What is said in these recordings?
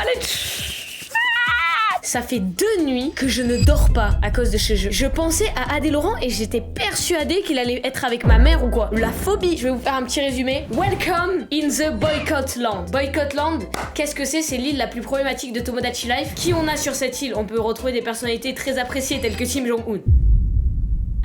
Allez. Ça fait 2 nuits que je ne dors pas à cause de ce jeu. Je pensais à Adé Laurent et j'étais persuadée qu'il allait être avec ma mère ou quoi. La phobie. Je vais vous faire un petit résumé. Welcome in the Boycott Land. Boycott Land, qu'est-ce que c'est? C'est l'île la plus problématique de Tomodachi Life. Qui on a sur cette île? On peut retrouver des personnalités très appréciées telles que Kim Jong-un.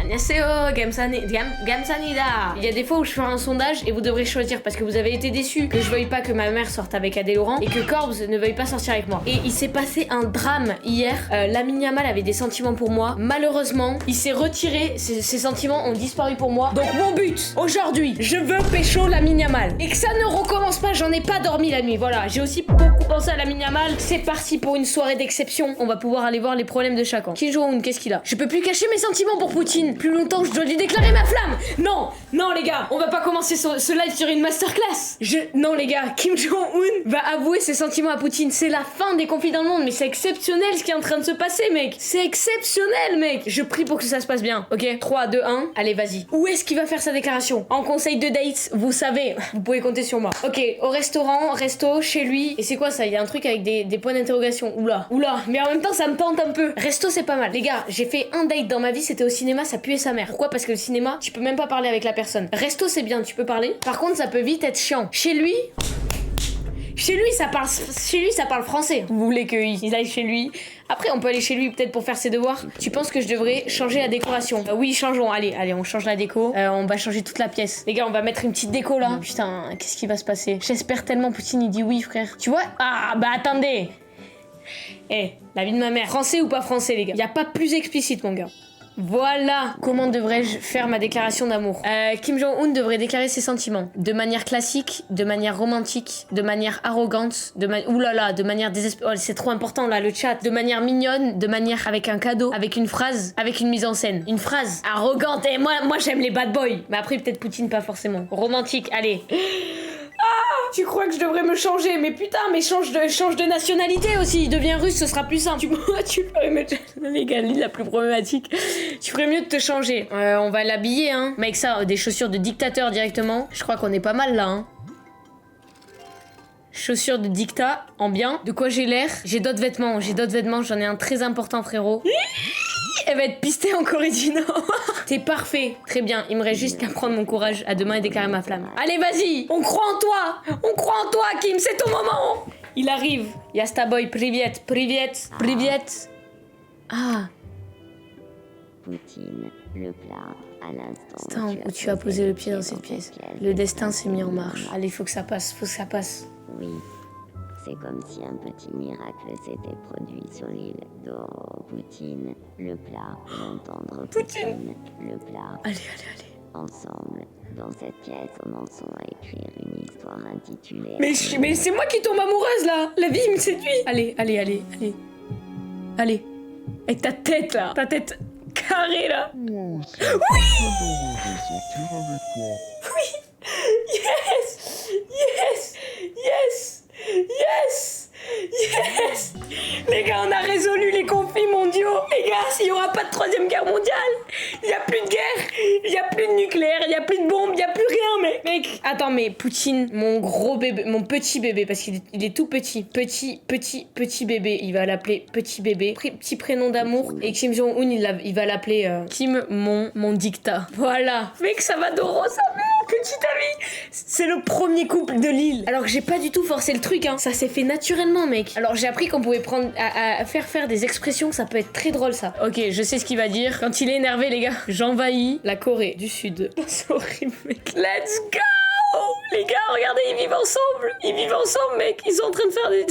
Annyeonghaseyo, Gamsanida. Il y a des fois où je ferai un sondage et vous devrez choisir parce que vous avez été déçus que je veuille pas que ma mère sorte avec Adé Laurent et que Corbs ne veuille pas sortir avec moi. Et il s'est passé un drame hier. Lamine Yamal avait des sentiments pour moi. Malheureusement, il s'est retiré. Ses sentiments ont disparu pour moi. Donc mon but aujourd'hui, je veux pécho Lamine Yamal et que ça ne recommence pas. J'en ai pas dormi la nuit. Voilà, j'ai aussi beaucoup pensé à Lamine Yamal. C'est parti pour une soirée d'exception. On va pouvoir aller voir les problèmes de chacun. Kim Jong-un, qu'est-ce qu'il a? Je peux plus cacher mes sentiments pour Poutine. Plus longtemps, je dois lui déclarer ma flamme. Non, non les gars, on va pas commencer ce live sur une masterclass. Non les gars, Kim Jong-un va avouer ses sentiments à Poutine. C'est la fin des conflits dans le monde, mais c'est exceptionnel ce qui est en train de se passer, mec. C'est exceptionnel, mec. Je prie pour que ça se passe bien. Ok, 3, 2, 1. Allez, vas-y. Où est-ce qu'il va faire sa déclaration? En conseil de date, vous savez, vous pouvez compter sur moi. Ok, au restaurant, resto, chez lui. Et c'est quoi ça? Il y a un truc avec des points d'interrogation. Oula, mais en même temps, ça me tente un peu. Resto, c'est pas mal. Les gars, j'ai fait un date dans ma vie, c'était au cinéma, ça puait sa mère. Pourquoi? Parce que le cinéma, tu peux même pas parler avec la personne. Resto, c'est bien, tu peux parler. Par contre, ça peut vite être chiant. Chez lui, ça parle français. Vous voulez qu'il aille chez lui? Après, on peut aller chez lui peut-être pour faire ses devoirs. Tu penses que je devrais changer la décoration? Oui, changeons. Allez, on change la déco. On va changer toute la pièce. Les gars, on va mettre une petite déco là. Putain, qu'est-ce qui va se passer? J'espère tellement Poutine, il dit oui, frère. Tu vois? Ah, bah attendez. La vie de ma mère. Français ou pas français, les gars? Y a pas plus explicite, mon gars. Voilà comment devrais-je faire ma déclaration d'amour. Kim Jong-un devrait déclarer ses sentiments de manière classique, de manière romantique, de manière arrogante, de manière désespérée. Oh, c'est trop important là le chat. De manière mignonne, de manière avec un cadeau, avec une phrase, avec une mise en scène. Une phrase arrogante. Et moi j'aime les bad boys. Mais après peut-être Poutine pas forcément. Romantique, allez. Ah, tu crois que je devrais me changer? Mais putain, mais change de nationalité aussi. Deviens russe, ce sera plus simple. Tu ferais mieux. Les gars, l'île la plus problématique. Tu ferais mieux de te changer. On va l'habiller, hein. Mais avec ça, des chaussures de dictateur directement. Je crois qu'on est pas mal là, hein. Chaussures de dictat, en bien. De quoi j'ai l'air? J'ai d'autres vêtements. J'en ai un très important, frérot. Elle va être pistée en Corée du Nord. T'es parfait. Très bien. Il me reste juste qu'à prendre mon courage à demain et déclarer ma flamme. Allez, vas-y. On croit en toi, Kim. C'est ton moment. Il arrive. Yastaboy, privet. Ah. Poutine, le plat, à l'instant. Instant où tu as posé le pied dans cette pièce. Le destin s'est mis en marche. Allez, faut que ça passe. Oui. C'est comme si un petit miracle s'était produit sur l'île d'O. Poutine, le plat, l'entendre Poutine, le plat. Allez. Ensemble, dans cette pièce, commençons à écrire une histoire intitulée... Mais c'est moi qui tombe amoureuse là. La vie me séduit. Allez. Avec ta tête là. Ta tête carrée là. Oui. Yes. Les gars, on a résolu les conflits mondiaux. Les gars, s'il n'y aura pas de 3e guerre mondiale, il n'y a plus de guerre, il n'y a plus de nucléaire, il n'y a plus de bombes, il n'y a plus rien, mec. Attends, mais Poutine, mon gros bébé, mon petit bébé, parce qu'il est tout petit. Petit bébé, il va l'appeler petit bébé. Petit prénom d'amour. Et Kim Jong-un, il va l'appeler Kim, mon dictat. Voilà. Mec, ça va d'oro, sa mère. Petite amie. C'est le premier couple de l'île. Alors que j'ai pas du tout forcé le truc, hein. Ça s'est fait naturellement, mec. Alors j'ai appris qu'on pouvait prendre à faire des expressions, ça peut être très drôle ça. Ok, je sais ce qu'il va dire. Quand il est énervé, les gars, j'envahis la Corée du Sud. C'est horrible, mec. Let's go. Les gars, regardez, ils vivent ensemble, mec. Ils sont en train de faire des...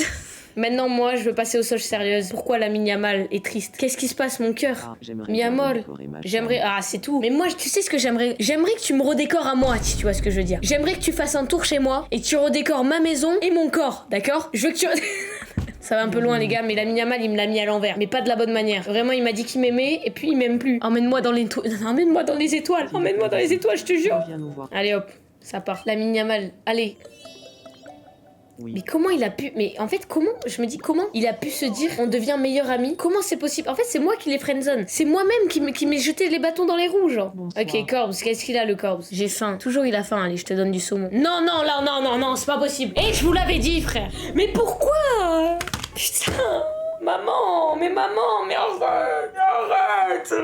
Maintenant, moi, je veux passer aux choses sérieuses. Pourquoi Lamine Yamal est triste? Qu'est-ce qui se passe, mon cœur? Miamol, j'aimerais... Ah, c'est tout. Mais moi, tu sais ce que j'aimerais? J'aimerais que tu me redécores à moi, si tu vois ce que je veux dire. J'aimerais que tu fasses un tour chez moi et que tu redécores ma maison et mon corps, d'accord? Je veux que tu... Ça va un peu loin, les gars, mais Lamine Yamal, il me l'a mis à l'envers. Mais pas de la bonne manière. Vraiment, il m'a dit qu'il m'aimait et puis il m'aime plus. Emmène-moi dans les étoiles. Emmène-moi dans les étoiles, je te jure. Allez, hop, ça part. Lamine Yamal, allez. Oui. Mais comment il a pu... Mais en fait, comment il a pu se dire on devient meilleur ami? Comment c'est possible? En fait, c'est moi qui l'ai friendzone. C'est moi-même qui m'ai jeté les bâtons dans les roues, genre. Bonsoir. Ok, Corbs, qu'est-ce qu'il a, le Corbs? J'ai faim. Toujours il a faim. Allez, je te donne du saumon. Non, c'est pas possible. Et je vous l'avais dit, frère. Mais pourquoi? Putain. Maman, mais arrête,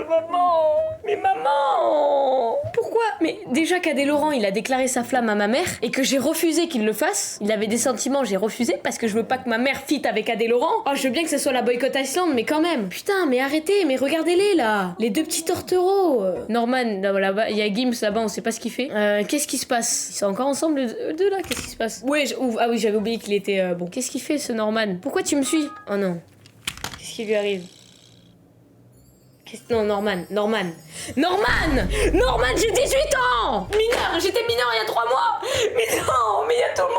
maman, mais maman. Pourquoi? Mais déjà qu'Adé Laurent, il a déclaré sa flamme à ma mère et que j'ai refusé qu'il le fasse. Il avait des sentiments, j'ai refusé parce que je veux pas que ma mère fitte avec Adé Laurent. Oh, je veux bien que ce soit la Boycott Iceland, mais quand même. Putain, mais arrêtez, mais regardez-les là, les deux petits tortereaux. Norman, là-bas, il y a Gims là-bas, on sait pas ce qu'il fait. Qu'est-ce qui se passe? Ils sont encore ensemble les deux là? Qu'est-ce qui se passe? Ouais, ah oui, j'avais oublié qu'il était bon. Qu'est-ce qu'il fait ce Norman? Pourquoi tu me suis? Oh non. Qu'est-ce qui lui arrive? Non, Norman, j'ai 18 ans! Mineur, j'étais mineur il y a 3 mois! Mais non, mais il y a tout le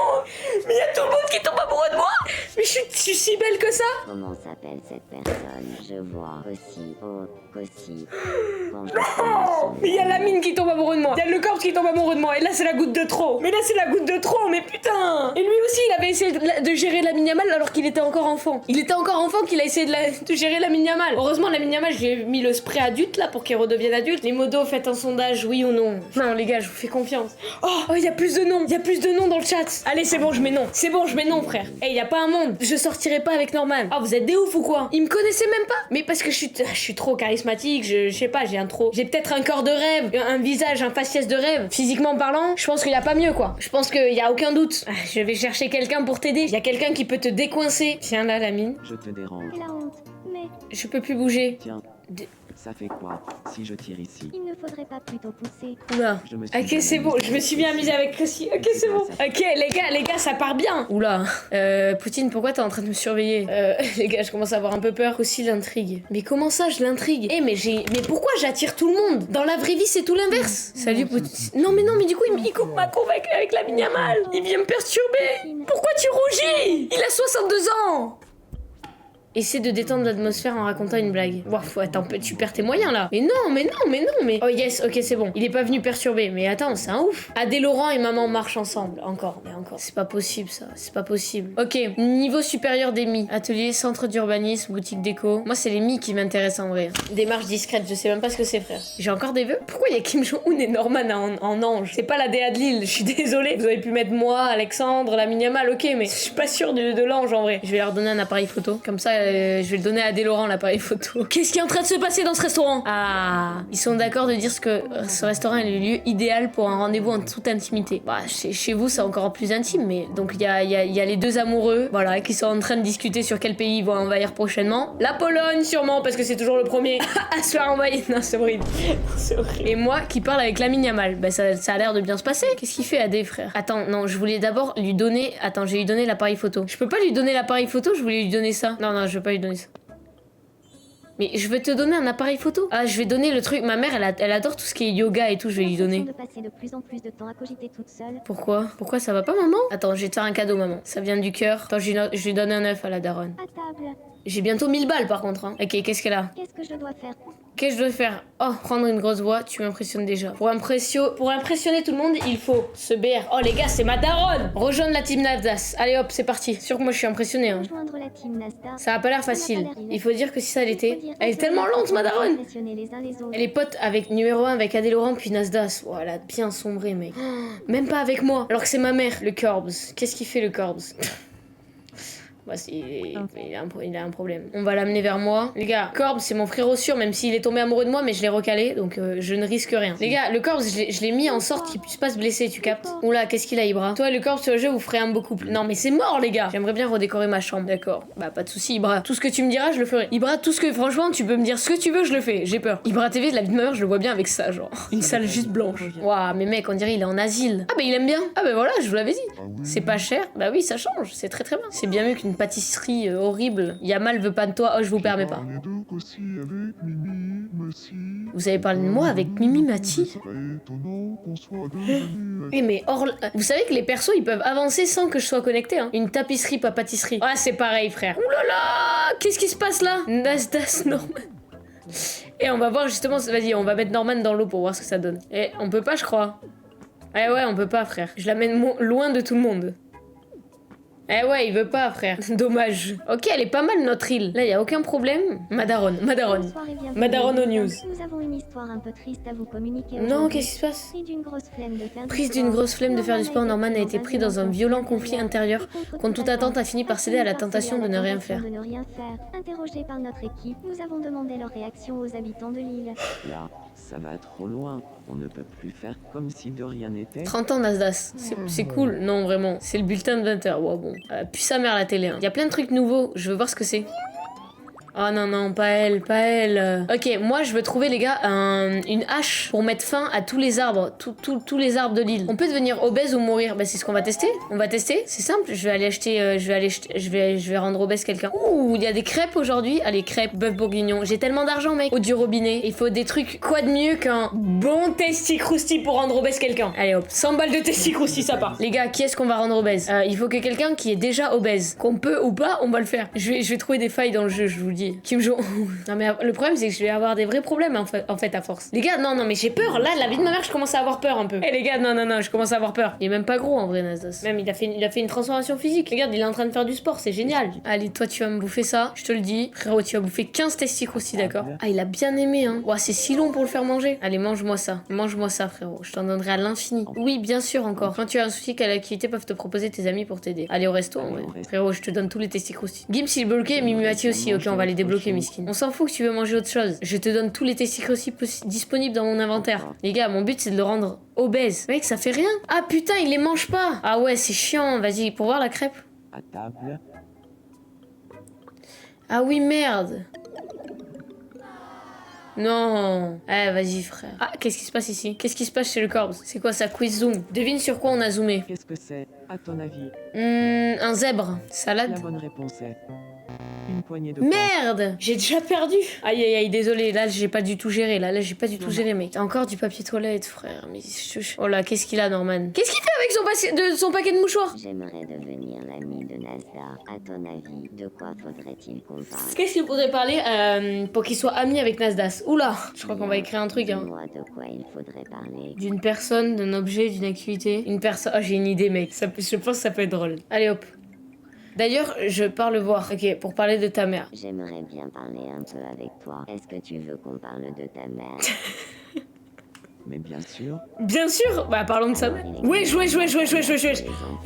monde qui tombe amoureux de moi! Mais je suis si belle que ça! Comment s'appelle cette personne? Je vois aussi, quand je Non! Mais il y a la mine qui tombe amoureux de moi! Il y a le corps qui tombe amoureux de moi! Et là, c'est la goutte de trop! Mais putain! Et lui aussi, il avait essayé de gérer la Yamal alors qu'il était encore enfant. Il était encore enfant qu'il a essayé de gérer la Yamal. Heureusement, la Yamal, j'ai mis le spray adulte là pour qu'il redevienne adulte. Les modos, faites un sondage, oui ou non. Non, les gars, je vous fais confiance. Oh, il y a plus de noms dans le chat. Allez, c'est bon, je mets non, frère. Il y a pas un monde. Je sortirai pas avec Norman. Oh, vous êtes des ouf ou quoi? Il me connaissait même pas. Mais parce que je suis trop charismatique, je sais pas, j'ai peut-être un corps de rêve, un visage, un faciès de rêve. Physiquement parlant, je pense qu'il y a pas mieux quoi. Je pense qu'il y a aucun doute. Je vais chercher quelqu'un pour t'aider. Il y a quelqu'un qui peut te décoincer. Tiens là, la mine. Je te dérange. la honte, mais Je peux plus bouger. Tiens, ça fait quoi si je tire ici? il ne faudrait pas plutôt pousser. Oula. Je me suis Ok, bien c'est bon, je me suis bien amusée avec Chrissy. Ok, c'est bon. Ok, les gars, ça part bien. Oula. Poutine, pourquoi t'es en train de me surveiller? Les gars, je commence à avoir un peu peur. Aussi l'intrigue. Mais comment ça, je l'intrigue? Mais pourquoi j'attire tout le monde? Dans la vraie vie, c'est tout l'inverse. Salut, Poutine. Non, mais du coup, il coupe ma courbe avec la Yamal. Il vient me perturber. Pourquoi tu rougis? Il a 62 ans. Essaie de détendre l'atmosphère en racontant une blague. Wow, attends, tu perds tes moyens là. Mais non. Oh yes, ok, c'est bon. Il est pas venu perturber. Mais attends, c'est un ouf. Adé Laurent et maman marchent ensemble. Encore. C'est pas possible ça. C'est pas possible. Ok, niveau supérieur des mi. Atelier, centre d'urbanisme, boutique déco. Moi, c'est les mi qui m'intéressent en vrai. Démarche discrète, je sais même pas ce que c'est, frère. J'ai encore des vœux. Pourquoi il y a Kim Jong-un et Norman en ange? C'est pas la DA de Lille. Je suis désolée. Vous avez pu mettre moi, Alexandre, la Yamal, ok, mais je suis pas sûre de l'ange en vrai. Je vais leur donner un appareil photo. Comme ça, je vais le donner à Adé Laurent, l'appareil photo. Qu'est-ce qui est en train de se passer dans ce restaurant? Ah, ils sont d'accord de dire que ce restaurant est le lieu idéal pour un rendez-vous en toute intimité. Bah, chez vous, c'est encore plus intime, mais donc il y a les deux amoureux, voilà, qui sont en train de discuter sur quel pays ils vont envahir prochainement. La Pologne, sûrement, parce que c'est toujours le premier à se faire envahir. Non, c'est horrible. C'est horrible. Et moi, qui parle avec Lamine Yamal. Bah, ça a l'air de bien se passer. Qu'est-ce qu'il fait, Adé, frère? Attends, non, je voulais d'abord lui donner. Attends, j'ai lui donné l'appareil photo. Je peux pas lui donner l'appareil photo, je voulais lui donner ça. Non, je veux pas lui donner ça. Mais je vais te donner un appareil photo. Ah, je vais donner le truc. Ma mère, elle adore tout ce qui est yoga et tout, je vais lui donner. De passer de plus en plus de temps à cogiter toute seule. Pourquoi ça va pas, maman? Attends, je vais te faire un cadeau, maman. Ça vient du cœur. Attends, je lui donne un œuf à la daronne. À table. J'ai bientôt 1000 balles par contre, hein. Ok, qu'est-ce qu'elle a? Qu'est-ce que je dois faire? Qu'est-ce que je dois faire? Oh, prendre une grosse voix, tu m'impressionnes déjà. Pour impressionner tout le monde, il faut se BR. Oh les gars, c'est ma daronne! Rejoindre la team Nasdaq. Allez hop, c'est parti. Sûr que moi je suis impressionné, hein. Rejoindre la team Nasdaq. Ça a pas l'air facile. Il faut dire que si ça l'était. Elle est tellement lente, ma daronne! Impressionner les uns les autres. Elle est pote avec numéro 1 avec Adé Laurent puis Nasdaq. Oh, elle a bien sombré, mec. Même pas avec moi, alors que c'est ma mère. Le Corbs. Qu'est-ce qu'il fait, le Corbs? Bah, il a un problème. On va l'amener vers moi. Les gars, Corbe, c'est mon frérot sûr, même s'il est tombé amoureux de moi, mais je l'ai recalé, donc je ne risque rien. Les gars, le Corbe, je l'ai mis en sorte qu'il puisse pas se blesser, tu captes? Oula, qu'est-ce qu'il a, Ibra? Toi, le Corbe sur le jeu, vous ferez un beau couple. Non, mais c'est mort, les gars. J'aimerais bien redécorer ma chambre, d'accord. Bah, pas de soucis, Ibra. Tout ce que tu me diras, je le ferai. Ibra, franchement, tu peux me dire ce que tu veux, je le fais. J'ai peur. Ibra TV, de la vie de ma mère, je le vois bien avec ça, genre. Une salle juste blanche. Waouh, mais mec, on dirait il est en asile. Ah, bah, il aime bien. Ah, bah voilà, je vous l'avais dit. C'est pas cher. Bah oui, ça change. C'est très très bien. C'est bien mieux qu'une pâtisserie horrible. Yamal veut pas de toi. Oh, je vous permets pas. Vous avez parlé de moi avec Mimi Mati? Eh mais vous savez que les persos ils peuvent avancer sans que je sois connecté, hein. Une tapisserie pas pâtisserie. Ah, c'est pareil, frère. Ouh là là, qu'est-ce qui se passe là? Nasdaq Norman. Et on va voir justement, vas-y, on va mettre Norman dans l'eau pour voir ce que ça donne. Et on peut pas, je crois. Eh ouais, on peut pas, frère. Je l'amène loin de tout le monde. Eh ouais, il veut pas, frère. Dommage. Ok, elle est pas mal, notre île. Là, y a aucun problème. Madaron. Bonsoir et bienvenue. Madaron aux news. Nous avons une histoire un peu triste à vous communiquer. Non, qu'est-ce qui se passe? Prise d'une grosse flemme de faire du sport, Norman a été pris dans un violent conflit intérieur. Contre toute attente, a fini par céder à la tentation de ne rien faire. Interrogé par notre équipe, nous avons demandé leur réaction aux habitants de l'île. Là, ça va trop loin. On ne peut plus faire comme si de rien n'était. 30 ans, Nasdas. C'est cool. Non, vraiment. C'est le bulletin de 20h. Wow, bon. Puis sa mère, la télé. Hein. Y a plein de trucs nouveaux. Je veux voir ce que c'est. Oh non, non, pas elle, pas elle. Ok, moi je veux trouver, les gars, une hache pour mettre fin à tous les arbres, tous les arbres de l'île. On peut devenir obèse ou mourir. Bah c'est ce qu'on va tester. On va tester, c'est simple. Je vais aller acheter, je vais rendre obèse quelqu'un. Ouh, il y a des crêpes aujourd'hui. Allez, crêpes, bœuf bourguignon. J'ai tellement d'argent, mec. Eau du robinet. Il faut des trucs, quoi de mieux qu'un bon testicrousti pour rendre obèse quelqu'un. Allez hop, 100 balles de testicrousti, ça part. Les gars, qui est-ce qu'on va rendre obèse? Il faut que quelqu'un qui est déjà obèse. Qu'on peut ou pas, on va le faire. Je vais trouver des failles dans le jeu, je vous le dis. Kim Jong. Non mais le problème c'est que je vais avoir des vrais problèmes en fait à force. Les gars, non mais j'ai peur. Là, la vie de ma mère, je commence à avoir peur un peu. Eh les gars, non, je commence à avoir peur. Il est même pas gros en vrai, Nasdas. Même il a fait une transformation physique. Regarde, il est en train de faire du sport, c'est génial. Allez, toi tu vas me bouffer ça, je te le dis. Frérot, tu vas bouffer 15 testicrousti, d'accord? Ah, il a bien aimé, hein. Ouah, c'est si long pour le faire manger. Allez, mange-moi ça. Mange-moi ça, frérot. Je t'en donnerai à l'infini. Oui, bien sûr, encore. Quand tu as un souci qu'à l'activité, peuvent te proposer tes amis pour t'aider. Allez au resto, en vrai. Frérot, je te donne tous les testicrousti. Gims, il est bloqué, Mimimati aussi. Ok, on va les débloquer, miskin. On s'en fout que tu veux manger autre chose. Je te donne tous les testicrousti disponibles dans mon inventaire. Les gars, mon but c'est de le rendre obèse. Mec, ça fait rien. Ah putain, il les mange pas. Ah ouais, c'est chiant. Vas-y, pour voir la crêpe. À table. Ah oui, merde. Non. Eh, vas-y, frère. Ah, qu'est-ce qui se passe ici? Qu'est-ce qui se passe chez le corps? C'est quoi ça? Quiz zoom. Devine sur quoi on a zoomé. Qu'est-ce que c'est, à ton avis? Un zèbre. Salade. La bonne réponse est une poignée de Merde! J'ai déjà perdu! Aïe aïe aïe, désolé, là j'ai pas du tout géré, là j'ai pas du tout géré, mec. Encore du papier toilette, frère. Mais oh là, qu'est-ce qu'il a, Norman? Qu'est-ce qu'il fait avec son paquet de mouchoirs? J'aimerais devenir l'ami de Nasdaq. À ton avis, de quoi faudrait-il qu'on parle? Qu'est-ce qu'il faudrait parler pour qu'il soit ami avec Nasdaq? Oula! Je crois qu'on va écrire un truc, hein. Dis-moi de quoi il faudrait parler. D'une personne, d'un objet, d'une activité. Une personne. Oh, j'ai une idée, mec. Je pense que ça peut être drôle. Allez hop. D'ailleurs, je pars le voir, ok, pour parler de ta mère. J'aimerais bien parler un peu avec toi. Est-ce que tu veux qu'on parle de ta mère? Mais bien sûr. Bien sûr. Bah parlons de ça. Ouais. Je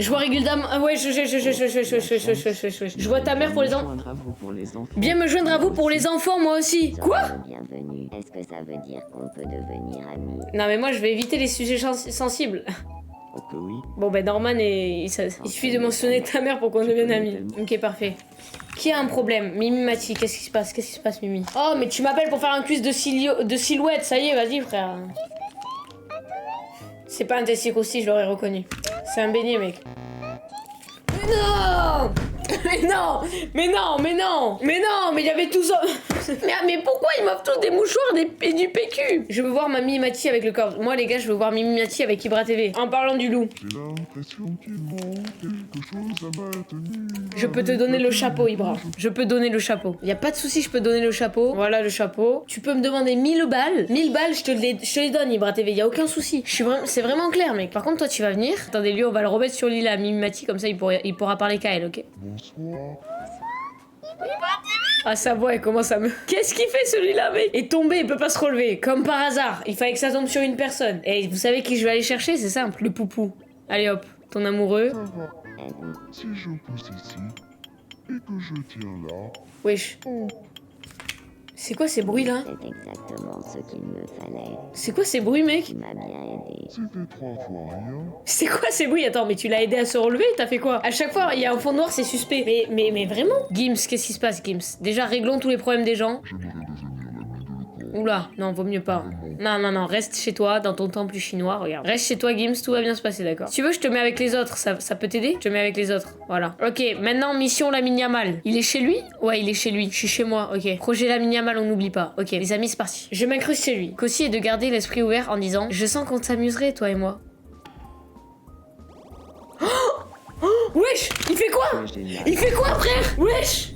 vois Régul'Dam. Ah ouais, je vois ta mère pour les enfants. Viens me joindre à vous pour les enfants, moi aussi. Quoi? Bienvenue. Est-ce que ça veut dire qu'on peut devenir amis? Non mais moi je vais éviter les sujets sensibles. Oh que oui. Bon ben Norman il suffit de mentionner ta mère pour qu'on devienne amis. Ok, parfait. Qui a un problème? Mimimati, qu'est-ce qui se passe? Qu'est-ce qui se passe, Mimi? Oh mais tu m'appelles pour faire un quiz de silhouette, ça y est, vas-y frère. C'est pas un testicrousti, je l'aurais reconnu. C'est un beignet, mec. Non! Mais il y avait tout ça. mais pourquoi ils m'offrent tous des mouchoirs et du PQ? Je veux voir ma Mimimati avec le corps. Moi les gars, je veux voir Mimimati avec Ibra TV. En parlant du loup. J'ai l'impression qu'il manque quelque chose à ma tenue. Je peux te donner le chapeau, Ibra. Je peux donner le chapeau. Y a pas de souci, je peux donner le chapeau. Voilà le chapeau. Tu peux me demander 1000 balles. 1000 balles, je te les donne, Ibra TV. Y a aucun souci. C'est vraiment clair, mec. Par contre, toi, tu vas venir. Attendez, lui, on va le remettre sur l'île à Mimimati, comme ça, il pourra parler qu'à elle, ok? Bonsoir. Ah, sa voix, elle commence à me... Qu'est-ce qu'il fait, celui-là, mec? Et tomber, il peut pas se relever. Comme par hasard. Il fallait que ça tombe sur une personne. Et vous savez qui je vais aller chercher? C'est simple. Le poupou. Allez, hop. Ton amoureux. Ça va. Si je pousse ici et que je tiens là. Wesh. C'est quoi ces bruits-là? C'est exactement ce qu'il me fallait. C'est quoi ces bruits, mec? Tu m'as bien aidé. C'était 3 fois rien. C'est quoi ces bruits? Attends, mais tu l'as aidé à se relever? T'as fait quoi? À chaque fois, il y a un fond noir, c'est suspect. Mais vraiment? Gims, qu'est-ce qui se passe, Gims? Déjà, réglons tous les problèmes des gens. J'aimerais devenir l'ami de l'école. Oula, non, vaut mieux pas. Non, reste chez toi, dans ton temple chinois, regarde. Reste chez toi, Gims, tout va bien se passer, d'accord? Si tu veux, je te mets avec les autres, ça peut t'aider? Je te mets avec les autres, voilà. Ok, maintenant, mission Lamine Yamal. Il est chez lui? Ouais, il est chez lui. Je suis chez moi, ok. Projet Lamine Yamal, on n'oublie pas. Ok, les amis, c'est parti. Je m'incruste chez lui. Qu'aussi est de garder l'esprit ouvert en disant « Je sens qu'on s'amuserait, toi et moi. » Oh, wesh! Il fait quoi? Il fait quoi, frère? Wesh!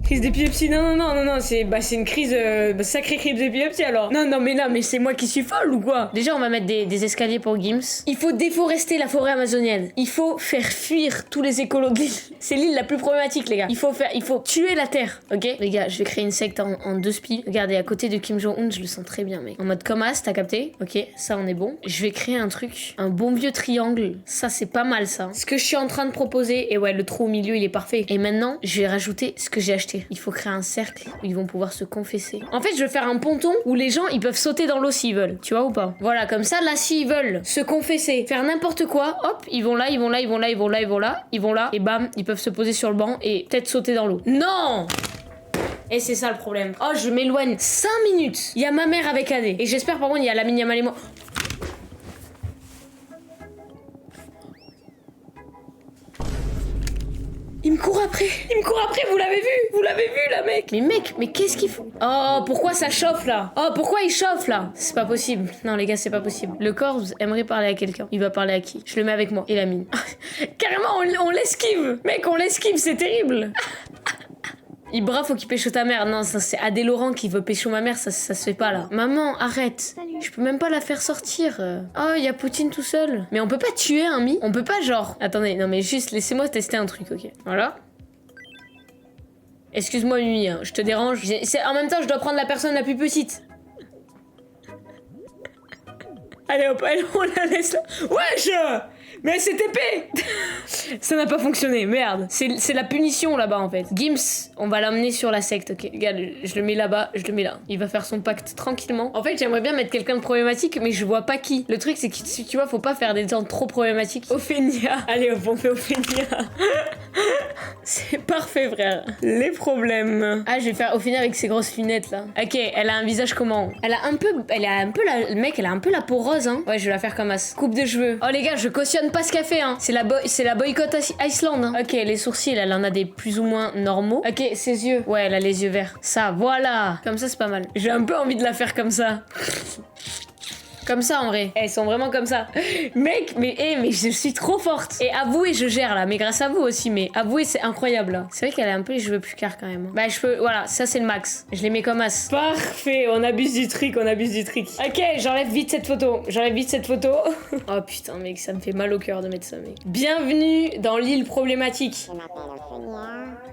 Crise d'épilepsie, non, c'est une crise, sacrée crise d'épilepsie alors. Non, mais c'est moi qui suis folle ou quoi? Déjà, on va mettre des escaliers pour Gims. Il faut déforester la forêt amazonienne. Il faut faire fuir tous les écolos de l'île. C'est l'île la plus problématique, les gars. Il faut tuer la terre, ok? Les gars, je vais créer une secte en 2 spies. Regardez, à côté de Kim Jong-un, je le sens très bien, mec. En mode Comas, t'as capté? Ok, ça, on est bon. Je vais créer un truc, un bon vieux triangle. Ça, c'est pas mal, ça. Ce que je suis en train de proposer, et ouais, le trou au milieu, il est parfait. Et maintenant, je vais rajouter ce que j'ai acheté. Il faut créer un cercle où ils vont pouvoir se confesser. En fait, je vais faire un ponton où les gens, ils peuvent sauter dans l'eau s'ils veulent. Tu vois ou pas? Voilà, comme ça, là, s'ils veulent se confesser, faire n'importe quoi, hop, ils vont là, et bam, ils peuvent se poser sur le banc et peut-être sauter dans l'eau. Non! Et c'est ça le problème. Oh, je m'éloigne 5 minutes. Il y a ma mère avec AD. Et j'espère, par contre, il y a Lamine Yamal et moi. Il me court après, vous l'avez vu là, mec. Mais qu'est-ce qu'il faut? Oh, pourquoi ça chauffe là? Oh, pourquoi il chauffe là? C'est pas possible. Non les gars, c'est pas possible. Le corps aimerait parler à quelqu'un. Il va parler à qui? Je le mets avec moi. Et la mine. Carrément, on l'esquive. Mec, on l'esquive, c'est terrible. Ibra, faut qu'il pécho ta mère. Non, ça c'est Adé Laurent qui veut pécho ma mère, ça se fait pas là. Maman, arrête. Je peux même pas la faire sortir. Oh, il y a Poutine tout seul. Mais on peut pas tuer un mi? On peut pas genre... Attendez, non mais juste laissez-moi tester un truc, ok? Voilà. Excuse-moi Mimi, hein, je te dérange. En même temps, je dois prendre la personne la plus petite. Allez hop, allez, on la laisse là. Wesh! Mais c'est épée. Ça n'a pas fonctionné, merde. C'est la punition là-bas en fait. Gims, on va l'amener sur la secte, ok. Regarde, je le mets là-bas, je le mets là. Il va faire son pacte tranquillement. En fait, j'aimerais bien mettre quelqu'un de problématique, mais je vois pas qui. Le truc, c'est que si tu vois, faut pas faire des gens trop problématiques. Ophénia. Allez hop, on fait Ophénia. C'est parfait, frère. Les problèmes. Ah, je vais faire Ophénia avec ses grosses lunettes là. Ok, elle a un visage comment? Elle a un peu le mec, elle a un peu la peau rose, hein. Ouais, je vais la faire comme as. Coupe de cheveux. Oh les gars, je cautionne pas ce qu'elle fait, hein. C'est la boycott Iceland, hein. Ok, les sourcils, elle en a des plus ou moins normaux. Ok, ses yeux. Ouais, elle a les yeux verts. Ça, voilà. Comme ça, c'est pas mal. J'ai un peu envie de la faire comme ça. Comme ça en vrai. Elles sont vraiment comme ça. Mec, mais je suis trop forte. Et avouez, je gère là. Mais grâce à vous aussi. Mais avouez, c'est incroyable là. C'est vrai qu'elle a un peu les cheveux plus clairs quand même. Bah, voilà, ça c'est le max. Je les mets comme as. Parfait, on abuse du truc, Ok, j'enlève vite cette photo. Oh putain, mec, ça me fait mal au cœur de mettre ça, mec. Bienvenue dans l'île problématique.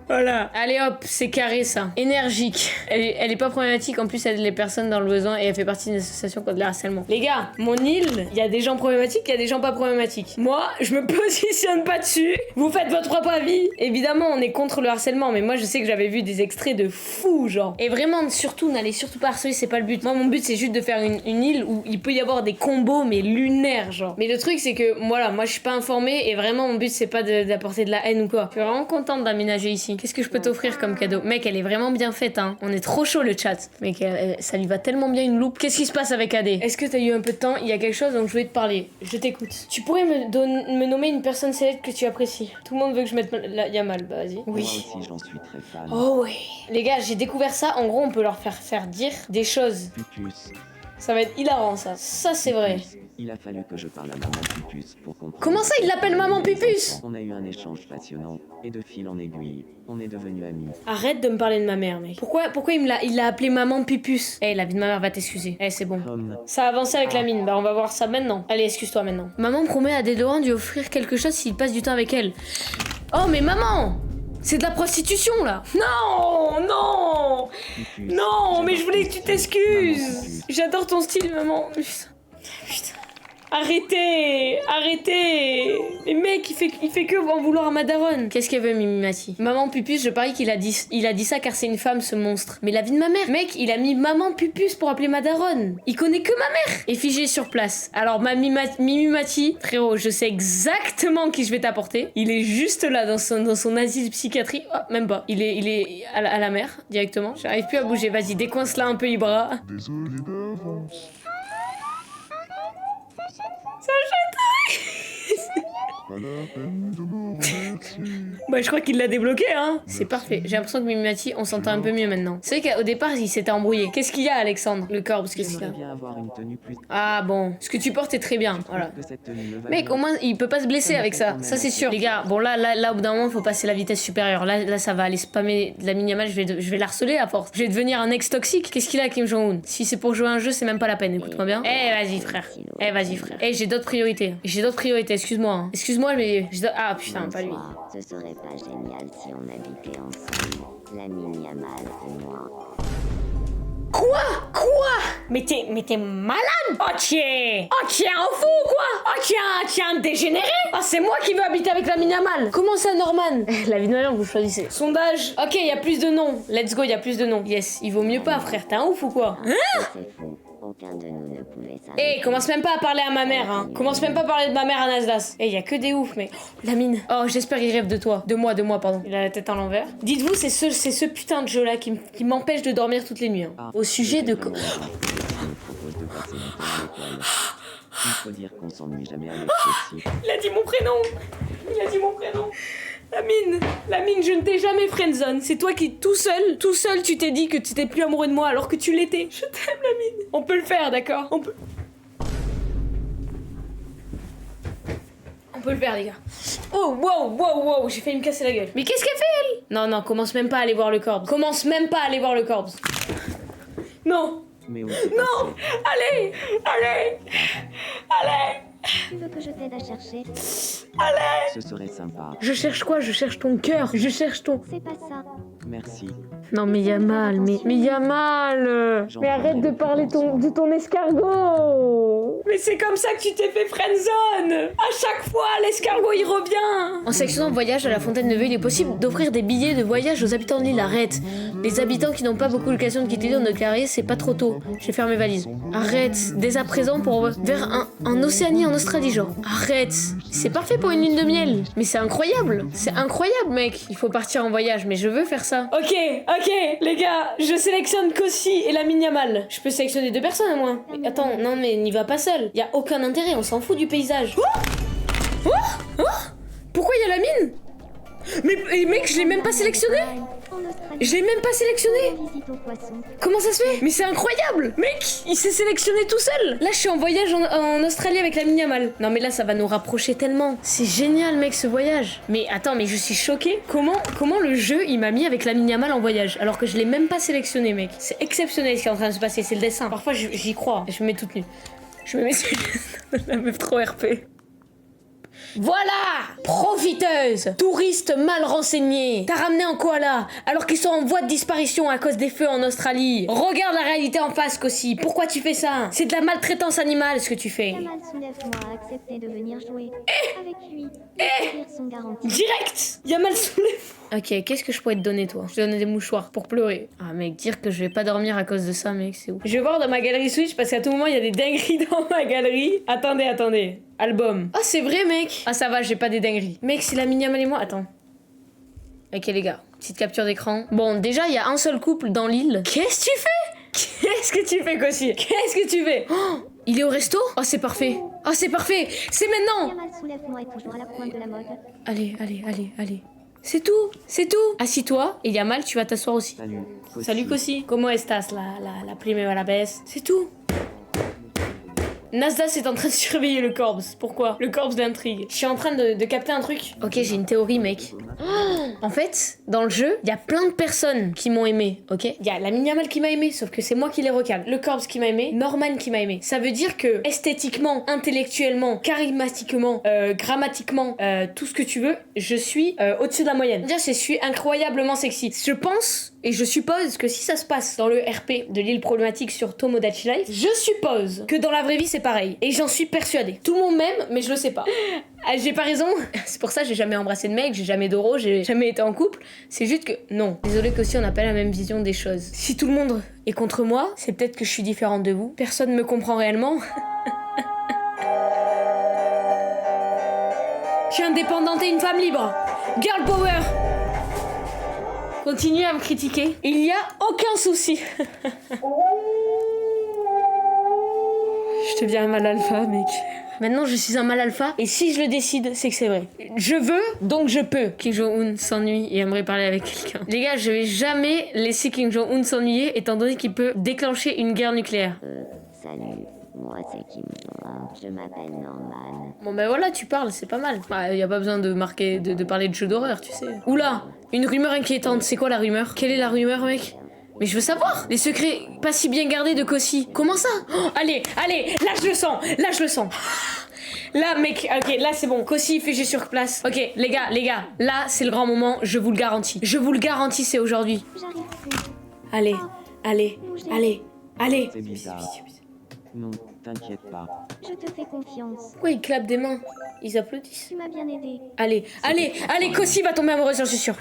Voilà. Allez hop, c'est carré ça. Énergique. Elle est pas problématique. En plus, elle aide les personnes dans le besoin et elle fait partie d'une association contre le harcèlement. Les gars, mon île, il y a des gens problématiques, il y a des gens pas problématiques. Moi, je me positionne pas dessus. Vous faites votre propre avis. Évidemment, on est contre le harcèlement, mais moi, je sais que j'avais vu des extraits de fous, genre. Et vraiment, surtout, n'allez surtout pas harceler, c'est pas le but. Moi, mon but, c'est juste de faire une île où il peut y avoir des combos, mais lunaires, genre. Mais le truc, c'est que, voilà, moi, je suis pas informée et vraiment, mon but, c'est pas d'apporter de la haine ou quoi. Je suis vraiment contente d'aménager ici. Qu'est-ce que je peux t'offrir comme cadeau? Mec, elle est vraiment bien faite, hein. On est trop chaud, le chat. Mec, ça lui va tellement bien une loupe. Qu'est-ce qui se passe avec AD? Est-ce que t'as eu un peu de temps? Il y a quelque chose, donc je voulais te parler. Je t'écoute. Tu pourrais me nommer une personne célèbre que tu apprécies? Tout le monde veut que je mette Yamal, bah vas-y. Oui. Moi aussi, j'en suis très fan. Oh ouais. Les gars, j'ai découvert ça. En gros, on peut leur faire dire des choses. Pupus. Ça va être hilarant, ça. Ça, c'est vrai. Il a fallu que je parle à maman Pupus pour comprendre. Comment ça, il l'appelle maman Pupus? On a eu un échange passionnant, et de fil en aiguille, on est devenus amis. Arrête de me parler de ma mère, mec. Pourquoi il l'a appelé maman Pupus? Eh, la vie de ma mère va t'excuser. Eh, c'est bon. Ça a avancé avec la mine. Bah, on va voir ça maintenant. Allez, excuse-toi maintenant. Maman promet à Dédorant de lui offrir quelque chose s'il passe du temps avec elle. Oh, mais maman! C'est de la prostitution, là! Non! Non! Pupus, Non, mais je voulais que tu ton t'excuses! style. Maman Pupus. J'adore ton style, maman. Putain. Arrêtez! Mais mec, il fait que en vouloir à ma daronne. Qu'est-ce qu'elle veut, Mimimati? Maman Pupus, je parie qu'il a dit ça car c'est une femme, ce monstre. Mais la vie de ma mère, mec, il a mis maman Pupus pour appeler ma daronne. Il connaît que ma mère. Et figé sur place. Alors ma Mimimati, frérot, je sais exactement qui je vais t'apporter. Il est juste là dans son asile psychiatrie. Oh, même pas. Il est à la mer directement. J'arrive plus à bouger. Vas-y, décoince là un peu, Ibra. Désolé d'avance. Ça jette. Pas la peine de me remercier. Bah je crois qu'il l'a débloqué hein. C'est parfait. J'ai l'impression que Mimimati, on s'entend un peu mieux maintenant. C'est vrai qu'au départ il s'était embrouillé. Qu'est-ce qu'il y a Alexandre? Le corps, qu'est-ce qu'il y a? J'aimerais bien avoir une tenue plus... Ah bon, ce que tu portes est très bien. Voilà. Que cette tenue me va Mec, bien. au moins il peut pas se blesser avec ça. Ça c'est sûr. Les gars, bon là au bout d'un moment faut passer la vitesse supérieure. Là ça va aller spammer de la minimal. Je vais l'harceler à force. Je vais devenir un ex toxique. Qu'est-ce qu'il a Kim Jong-un? Si c'est pour jouer à un jeu, c'est même pas la peine. Écoute-moi bien. Eh vas-y frère. Eh vas-y frère. Eh j'ai d'autres priorités. J'ai d'autres priorités. Excuse-moi. Hein. Excuse-moi mais ah putain pas lui. Bonsoir. Ce serait pas génial si on habitait ensemble, la Yamal et moi. Quoi? Mais t'es malade? Oh tiens, un fou quoi? Oh tiens, un dégénéré? Oh c'est moi qui veux habiter avec la Miniamal. Comment ça Norman? La vie de ma mère, vous choisissez. Sondage. Ok, il y a plus de noms. Let's go, il y a plus de noms. Yes, il vaut mieux pas frère, t'es un ouf ou quoi? C'est faux. Aucun de nous ne pouvait s'arrêter. Eh, commence même pas à parler à ma mère, hein. Commence même pas à parler de ma mère à Nasdaq. Eh, y a que des oufs, mais... Oh, la mine. Oh, j'espère qu'il rêve de toi. De moi, pardon. Il a la tête à l'envers. Dites-vous, c'est ce putain de jeu-là qui m'empêche de dormir toutes les nuits. Hein. Au sujet de... Je me propose de passer du temps à l'école. Il faut dire qu'on s'ennuie jamais avec ceci. Il a dit mon prénom. La mine, je ne t'ai jamais friendzone. C'est toi qui, tout seul, tu t'es dit que tu étais plus amoureux de moi alors que tu l'étais. Je t'aime, la mine. On peut le faire, d'accord? On peut le faire, les gars. Oh, wow, j'ai failli me casser la gueule. Mais qu'est-ce qu'elle fait, elle? Non, commence même pas à aller voir le corps. Non. Mais où Non. Allez. Tu veux que je t'aide à chercher? ce serait sympa. Je cherche quoi? Je cherche ton cœur. Je cherche ton... C'est pas ça. Merci. Non mais y a mal, mais y a mal. Mais arrête de parler de ton escargot. Mais c'est comme ça que tu t'es fait friendzone. À chaque fois, l'escargot il revient. En sélectionnant voyage à la Fontaine-Neuve, il est possible d'offrir des billets de voyage aux habitants de l'île. Arrête. Les habitants qui n'ont pas beaucoup l'occasion de quitter l'île de carrière, c'est pas trop tôt. Je vais faire mes valises. Arrête. Dès à présent pour vers en Océanie, en Australie, genre. Arrête. C'est parfait pour une lune de miel. Mais c'est incroyable. C'est incroyable, mec. Il faut partir en voyage, mais je veux faire ça. Ok, les gars, je sélectionne Kossi et la Miniamal. Je peux sélectionner 2 personnes, moi. Mais attends, non, mais n'y va pas seul. Y a aucun intérêt, on s'en fout du paysage. Pourquoi y a la mine? Mais mec, je l'ai même pas sélectionné. Comment ça se fait? Mais c'est incroyable. Mec, il s'est sélectionné tout seul. Là, je suis en voyage en Australie avec la Miniamal. Non, mais là, ça va nous rapprocher tellement. C'est génial, mec, ce voyage. Mais attends, mais je suis choquée. Comment le jeu, il m'a mis avec la Miniamal en voyage alors que je l'ai même pas sélectionné, mec. C'est exceptionnel ce qui est en train de se passer. C'est le dessin. Parfois, j'y crois. Je me mets toute nue. Je me mets la meuf trop RP. Voilà! Profiteuse! Touriste mal renseigné! T'as ramené un koala alors qu'ils sont en voie de disparition à cause des feux en Australie. Regarde la réalité en face, Kossi. Pourquoi tu fais ça? C'est de la maltraitance animale ce que tu fais. Yamal soulève-moi à accepter de venir jouer avec lui. Son garantie. Direct! Yamal soulève. Ok, qu'est-ce que je pourrais te donner, toi? Je te donne des mouchoirs pour pleurer. Ah, mec, dire que je vais pas dormir à cause de ça, mec, c'est ouf. Je vais voir dans ma galerie Switch parce qu'à tout moment, il y a des dingueries dans ma galerie. Attendez. Album. Oh, c'est vrai, mec. Ah, ça va, j'ai pas des dingueries. Mec, c'est la Miniamal et moi. Attends. Ok, les gars. Petite capture d'écran. Bon, déjà, il y a un seul couple dans l'île. Qu'est-ce que tu fais? Qu'est-ce que tu fais, Kossi? Qu'est-ce que tu fais? Oh, il est au resto? Oh, c'est parfait. Oh, c'est parfait. C'est maintenant. Yamal soulève-moi est toujours à la pointe de la mode. Allez. C'est tout. Assis-toi. Et Yamal, tu vas t'asseoir aussi. Salut. Kossi. Salut Kossi. Comment estás, la primera la baisse? C'est tout. Nasdaq est en train de surveiller le corps. Pourquoi? Le corps d'intrigue. Je suis en train de capter un truc. Ok, j'ai une théorie, mec. En fait, dans le jeu, il y a plein de personnes qui m'ont aimé, ok? Il y a la Miniamal qui m'a aimé, sauf que c'est moi qui les recale. Le corps qui m'a aimé, Norman qui m'a aimé. Ça veut dire que esthétiquement, intellectuellement, charismatiquement, grammatiquement, tout ce que tu veux, je suis au-dessus de la moyenne. C'est-à-dire, je suis incroyablement sexy. Je pense et je suppose que si ça se passe dans le RP de l'île problématique sur Tomodachi Life, je suppose que dans la vraie vie c'est pareil. Et j'en suis persuadée. Tout le monde m'aime, mais je le sais pas. Ah, j'ai pas raison. C'est pour ça que j'ai jamais embrassé de mec, j'ai jamais d'oro, j'ai jamais été en couple. C'est juste que non. Désolé qu'aussi on n'a pas la même vision des choses. Si tout le monde est contre moi, c'est peut-être que je suis différente de vous. Personne me comprend réellement. Je suis indépendante et une femme libre. Girl power. Continuez à me critiquer. Il n'y a aucun souci. Je Je deviens un mal alpha, mec. Maintenant, je suis un mal alpha, et si je le décide, c'est que c'est vrai. Je veux, donc je peux. Kim Jong-un s'ennuie et aimerait parler avec quelqu'un. Les gars, je vais jamais laisser Kim Jong-un s'ennuyer, étant donné qu'il peut déclencher une guerre nucléaire. Salut, moi c'est Kim Jong-un, je m'appelle Norman. Bon ben voilà, tu parles, c'est pas mal. Y a pas besoin de marquer, de parler de jeux d'horreur, tu sais. Oula, une rumeur inquiétante. C'est quoi la rumeur? Quelle est la rumeur, mec? Mais je veux savoir. Les secrets pas si bien gardés de Kossi. Comment ça? Oh, allez, là je le sens. Là, mec, ok, là c'est bon. Kossi figé sur place. Ok, les gars, là c'est le grand moment, je vous le garantis. Je vous le garantis, c'est aujourd'hui. J'arrive plus. Allez. C'est bizarre. Non, t'inquiète pas. Je te fais confiance. Pourquoi ils clapent des mains? Ils applaudissent. Tu m'as bien aidé. Allez, Kossi va tomber amoureux, j'en suis sûre.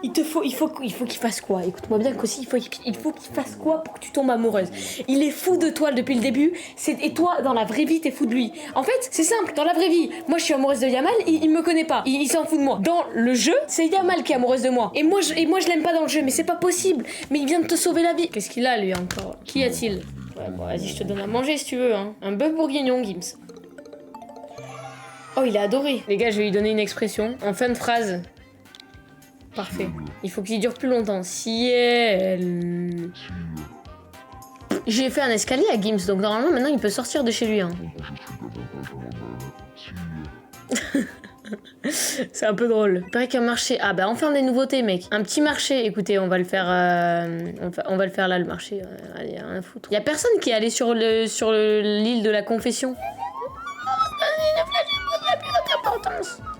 Il faut qu'il fasse quoi? Écoute-moi bien, Kossi, il faut qu'il fasse quoi pour que tu tombes amoureuse? Il est fou de toi depuis le début, et toi, dans la vraie vie, t'es fou de lui. En fait, c'est simple, dans la vraie vie, moi je suis amoureuse de Yamal, il me connaît pas, il s'en fout de moi. Dans le jeu, c'est Yamal qui est amoureuse de moi. Et moi je l'aime pas dans le jeu, mais c'est pas possible. Mais il vient de te sauver la vie. Qu'est-ce qu'il a, lui, encore? Qui a-t-il? Ouais, bon, vas-y, je te donne à manger si tu veux, hein. Un bœuf bourguignon, Gims. Oh, il a adoré. Les gars, je vais lui donner une expression en fin de phrase. Parfait. Il faut qu'il dure plus longtemps. Si elle... J'ai fait un escalier à Gims, donc normalement maintenant il peut sortir de chez lui. Hein. C'est un peu drôle. Il paraît qu'un marché... Ah bah enfin des nouveautés, mec. Un petit marché. Écoutez, on va le faire... on va le faire là, le marché. Allez, rien à foutre. Y a personne qui est allé sur l'île de la confession.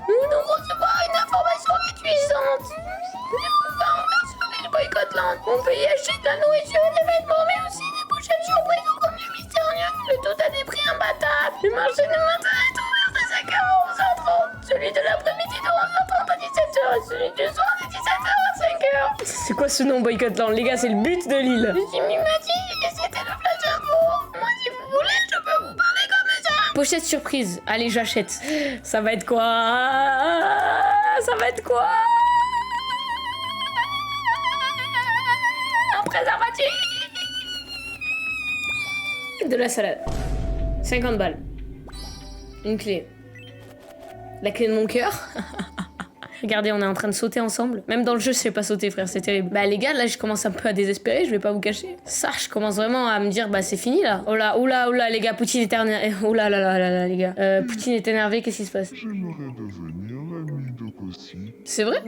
Nous devons recevoir une information réjouissante. On peut y acheter de la nourriture, des vêtements, mais aussi des pochettes surprises au contenu mystérieux. Le tout à des prix imbattables. Le marché du matin est ouvert de 5h à 11h30. Celui de l'après-midi de 11h30 à 17h. Et celui du soir de 17h à 5h. C'est quoi ce nom, Boycotland? Les gars, c'est le but de l'île. Jimmy m'a dit que c'était le flash info. Moi, si vous voulez, je peux vous parler comme ça. Pochette surprise. Allez, j'achète. Ça va être quoi? Préservatif. De la salade. 50 balles. Une clé. La clé de mon cœur. Regardez, on est en train de sauter ensemble. Même dans le jeu, je sais pas sauter, frère, c'est terrible. Bah les gars, là, je commence un peu à désespérer, je vais pas vous cacher. Ça, je commence vraiment à me dire, bah c'est fini là. Oh là, les gars, Poutine est énervé. Oh là, les gars. Poutine est énervé, qu'est-ce qui se passe? J'aimerais devenir l'ami de Kossi. C'est vrai?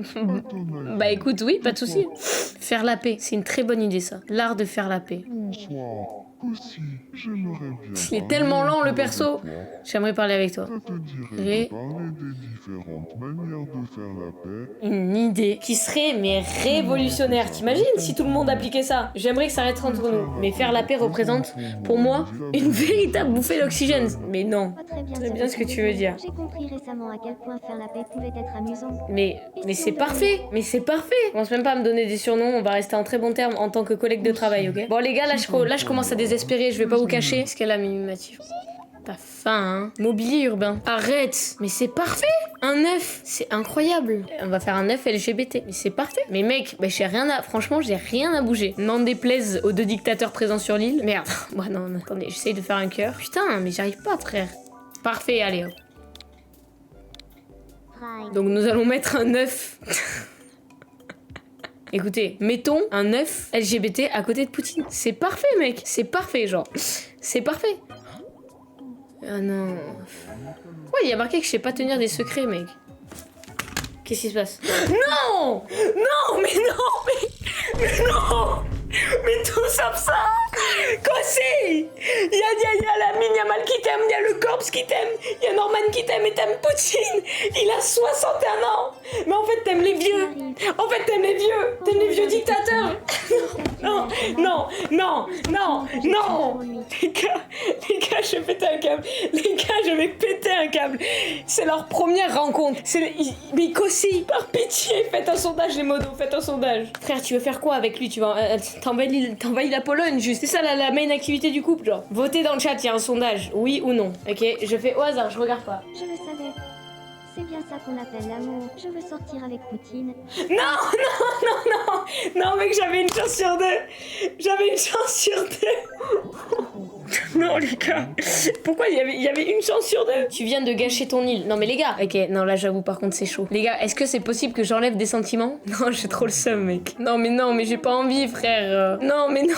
Bah écoute, oui, pas de souci. Faire la paix, c'est une très bonne idée ça. L'art de faire la paix. Bonsoir. Kossi, j'aimerais bien... Il est tellement lent le perso. J'aimerais parler avec toi. Ça te dirait de parler des différentes manières de faire la paix? Une idée qui serait mais révolutionnaire. T'imagines si tout le monde appliquait ça? J'aimerais que ça reste entre nous. Mais faire la paix représente, pour moi, une véritable bouffée d'oxygène. Mais non. Très bien ce que tu veux dire. J'ai compris récemment à quel point faire la paix pouvait être amusant. Mais c'est parfait. On pense même pas à me donner des surnoms. On va rester en très bons termes en tant que collègue de travail, ok? Bon les gars, là je commence à désespérer. Je vais pas vous cacher. Qu'est-ce qu'elle a, Mimimatif? T'as faim, hein? Mobilier urbain. Arrête! Mais c'est parfait! Un œuf! C'est incroyable! On va faire un œuf LGBT. Mais c'est parfait! Mais mec, bah franchement, j'ai rien à bouger. N'en déplaise aux deux dictateurs présents sur l'île. Merde. Bon, non, attendez, j'essaye de faire un cœur. Putain, mais j'arrive pas, frère. Parfait, allez, hop. Donc nous allons mettre un œuf. Écoutez, mettons un œuf LGBT à côté de Poutine. C'est parfait, mec. C'est parfait, genre. C'est parfait. Ah non. Ouais, il y a marqué que je sais pas tenir des secrets, mec. Qu'est-ce qui se passe? Non! Non, mais non! Mais tout sauf ça! Kossi! Il y a la mine, il y a Mal qui t'aime, il y a le Corps qui t'aime, il y a Norman qui t'aime et t'aimes Poutine! Il a 61 ans! Mais en fait, t'aimes les vieux! En fait, t'aimes les vieux dictateurs! Non! Les gars, je vais péter un câble! Je vais péter un câble! C'est leur première rencontre! Mais Kossi, par pitié, faites un sondage, les modos, faites un sondage! Frère, tu veux faire quoi avec lui? Tu vas... T'envahis la Pologne, juste. C'est ça la main activité du couple, genre. Votez dans le chat, il y a un sondage, oui ou non. Ok, je fais au hasard, je regarde pas. Je le savais. C'est bien ça qu'on appelle l'amour. Je veux sortir avec Poutine. Non, mec, j'avais une chance sur deux. J'avais une chance sur deux. Non, les gars. Pourquoi il y avait une chance sur deux? Tu viens de gâcher ton île. Non, mais les gars. Ok, non, là, j'avoue, par contre, c'est chaud. Les gars, est-ce que c'est possible que j'enlève des sentiments? Non, j'ai trop le seum, mec. Non, mais j'ai pas envie, frère. Non, mais non.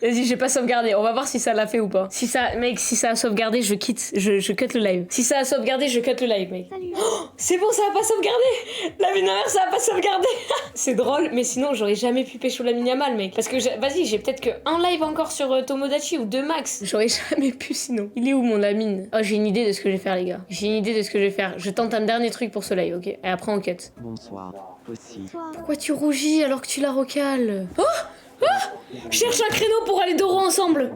Vas-y, j'ai pas sauvegardé. On va voir si ça l'a fait ou pas. Si ça a sauvegardé, je quitte. Je cut le live. Si ça a sauvegardé, je cut le live, mec. Salut. Oh, c'est bon, ça a pas sauvegardé. La vie de ma mère, ça a pas sauvegardé. C'est drôle, mais sinon, j'aurais jamais pu pécho la Yamal, mec. Parce que, vas-y, j'ai peut-être que un live encore sur Tomodachi ou deux max. J'aurais jamais pu sinon. Il est où, mon Lamine? Oh, j'ai une idée de ce que je vais faire, les gars. J'ai une idée de ce que je vais faire. Je tente un dernier truc pour ce live, ok? Et après, on cut. Bonsoir, aussi. Toi. Pourquoi tu rougis alors que tu la recales? Oh! Cherche un créneau pour aller Doro ensemble.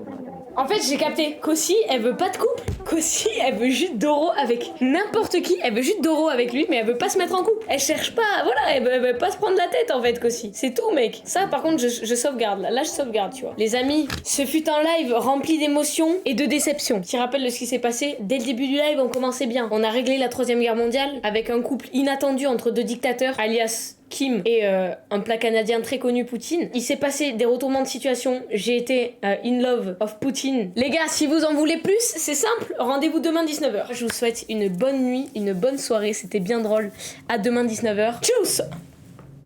En fait, j'ai capté. Kossi, elle veut pas de couple. Kossi, elle veut juste Doro avec n'importe qui. Elle veut juste Doro avec lui, mais elle veut pas se mettre en couple. Elle cherche pas. Voilà, elle veut pas se prendre la tête en fait, Kossi. C'est tout, mec. Ça, par contre, je sauvegarde. Là, je sauvegarde, tu vois. Les amis, ce fut un live rempli d'émotions et de déceptions. Petit rappel de ce qui s'est passé. Dès le début du live, on commençait bien. On a réglé la 3e guerre mondiale avec un couple inattendu entre deux dictateurs, alias Kim et un plat canadien très connu, Poutine. Il s'est passé des retournements de situation. J'ai été in love of Poutine. Les gars, si vous en voulez plus, c'est simple. Rendez-vous demain 19h. Je vous souhaite une bonne nuit, une bonne soirée. C'était bien drôle. À demain 19h. Tchuss!